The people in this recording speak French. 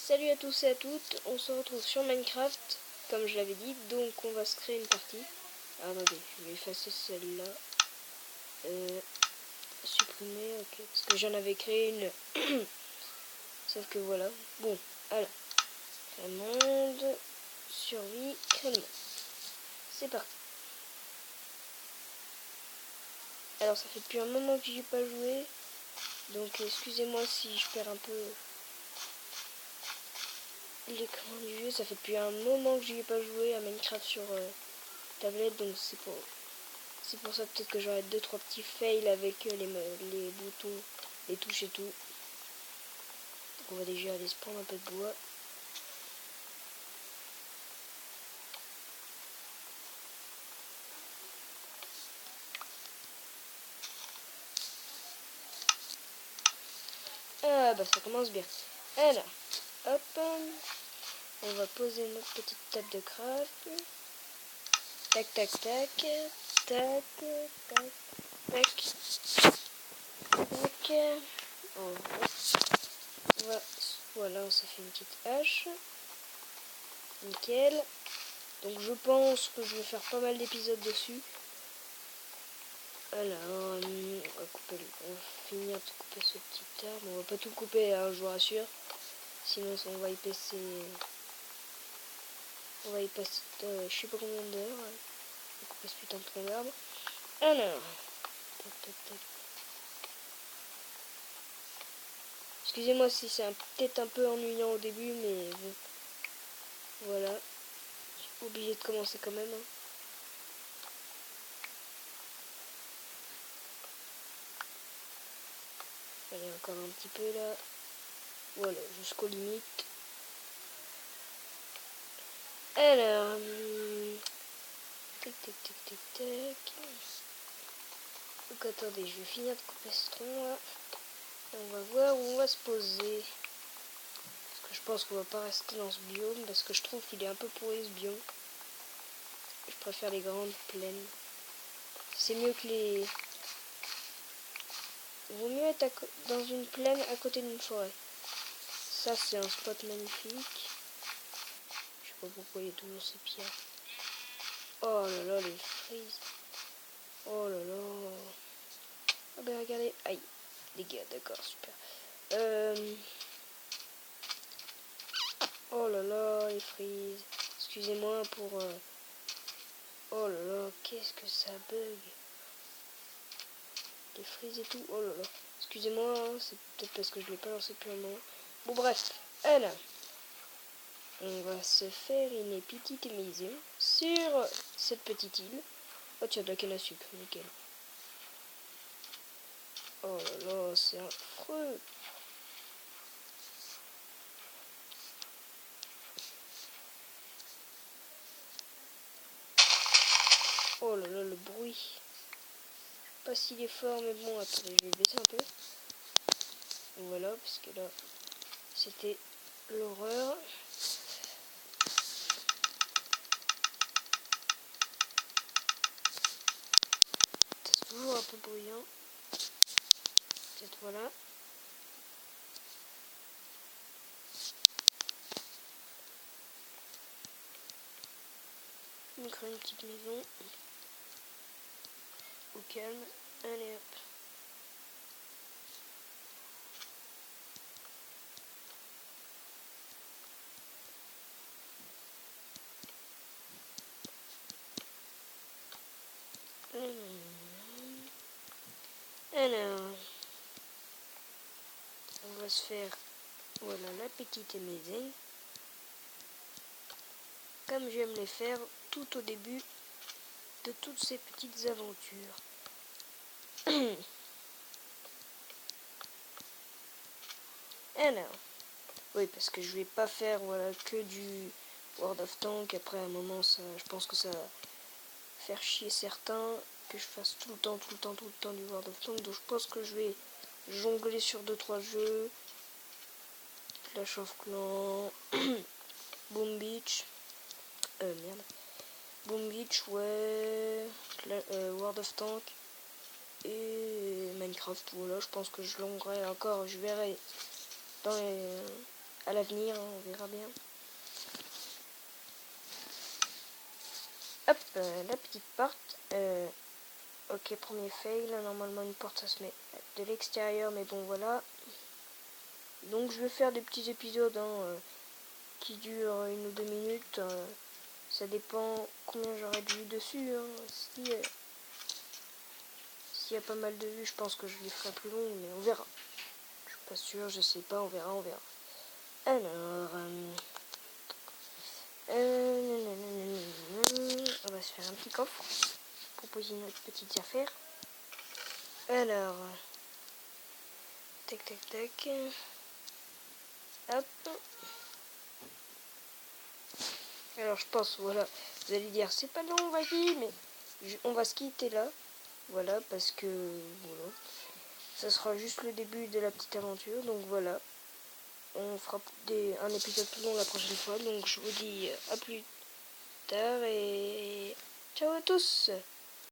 Salut à tous et à toutes, on se retrouve sur Minecraft, comme je l'avais dit, donc on va se créer une partie. Ah, attendez, je vais effacer celle-là. Supprimer, ok, parce que j'en avais créé une. Sauf que voilà. Bon, alors, créer monde, survie, créer le monde. C'est parti. Alors ça fait depuis un moment que j'y ai pas joué, donc excusez-moi si je perds un peu l'écran du jeu. Ça fait depuis un moment que j'y ai pas joué à Minecraft sur tablette, donc c'est pour ça peut-être que j'aurai 2-3 petits fails avec les boutons, les touches et tout. Donc on va déjà aller se prendre un peu de bois. Ah bah ça commence bien. Alors, hop, on va poser notre petite table de craft. Tac tac tac, tac tac tac tac. Voilà, ça fait une petite hache. Nickel. Donc je pense que je vais faire pas mal d'épisodes dessus. Alors, on va finir de couper ce petit arbre. On va pas tout couper, hein, je vous rassure. Sinon, on va y passer. Je sais pas combien d'heures. On va couper ce putain de tronc d'arbre. Alors, tac, tac, tac. Excusez-moi si c'est peut-être un peu ennuyant au début, mais bon. Voilà. J'ai obligé de commencer quand même. Hein. Allez, encore un petit peu là. Voilà, jusqu'aux limites. Alors, tac, tac, tac, tac, tac. Donc attendez, je vais finir de couper ce tronc là. Et on va voir où on va se poser. Parce que je pense qu'on va pas rester dans ce biome, parce que je trouve qu'il est un peu pourri ce biome. Je préfère les grandes plaines. C'est mieux que les... Il vaut mieux être dans une plaine à côté d'une forêt. Ça c'est un spot magnifique. Je sais pas pourquoi il y a toujours ces pierres. Oh là là, les frises. Oh là là. Ah ben regardez. Aïe. Dégâts, d'accord, super. Oh là là, les frises. Excusez-moi pour... Oh là là, qu'est-ce que ça bug. Les frises et tout. Oh là là. Excusez-moi, hein, c'est peut-être parce que je l'ai pas lancé depuis un moment. Bon bref, alors. On va se faire une petite maison sur cette petite île. Oh tiens, de la canne à sucre, nickel. Oh là là, c'est affreux. Oh là là, le bruit. Pas s'il est fort, mais bon, attendez, je vais baisser un peu. Voilà, parce que là, c'était l'horreur. C'est toujours un peu bruyant. Peut-être voilà. On crée une petite maison. Au calme. Allez hop. Alors, on va se faire, voilà, la petite maison. Comme j'aime les faire tout au début de toutes ces petites aventures. Alors, oui, parce que je vais pas faire, voilà, que du World of Tank. Après, à un moment, ça, je pense que ça va faire chier certains que je fasse tout le temps du World of Tank. Donc, je pense que je vais jongler sur 2-3 jeux. Clash of Clans, Boom Beach, merde, Boom Beach, ouais, World of Tank et Minecraft. Voilà, je pense que je longerai encore, je verrai dans l'avenir, hein, on verra bien. Hop, la petite porte. Ok, premier fail. Normalement, une porte, ça se met de l'extérieur, mais bon, voilà. Donc, je vais faire des petits épisodes hein, qui durent 1 ou 2 minutes. Ça dépend combien j'aurai de vues dessus. Hein. S'il y a pas mal de vues, je pense que je les ferai plus long, mais on verra. Je suis pas sûr, je sais pas, on verra, on verra. Alors, on va se faire un petit coffre pour poser notre petites affaires. Alors, tac tac tac, hop. Alors je pense, voilà, vous allez dire c'est pas long, vas-y, mais on va se quitter là, voilà, parce que voilà, ça sera juste le début de la petite aventure, donc voilà, on fera un épisode plus long la prochaine fois, donc je vous dis à plus tard et ciao à tous.